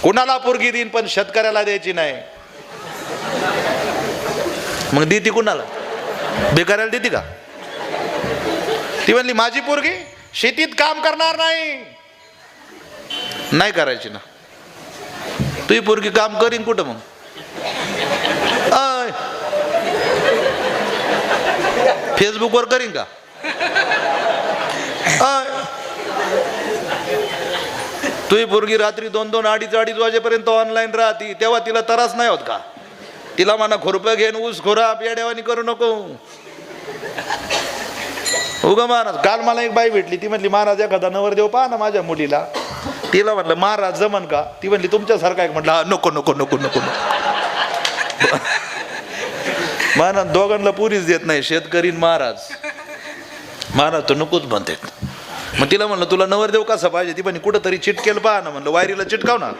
कुणाला पोरगी देईन पण शेतकऱ्याला द्यायची नाही. मग देती कुणाला? बेकाराला देती का? ती म्हणली माझी पोरगी शेतीत काम करणार नाही. नाही करायची ना. तुझी पोरगी काम करीन कुठं मग? फेसबुकवर करीन का? तुझी पोरगी रात्री 2-2, 2:30 वाजेपर्यंत ऑनलाईन राहती, तेव्हा तिला त्रास नाही होत का? तिला म्हणा खुरपं घेऊन ऊस खोरा पेड्यावानी करू नको. उगा महाराज, काल मला एक बाई भेटली, ती म्हणली महाराज एखादा नवरदेव पहा ना माझ्या मुलीला. तिला म्हटलं महाराज जमन का? ती म्हणली तुमच्यासारखा एक. म्हटलं नको नको नको नको महाराज दोघांना पुरीच देत नाही, शेतकरी महाराज. महाराज तर नकोच म्हणते. मग तिला म्हणलं तुला नवरदेव कसा पाहिजे? ती म्हणे कुठं तरी चिटकेल पहा ना. म्हणलं वायरीला चिटकाव ना.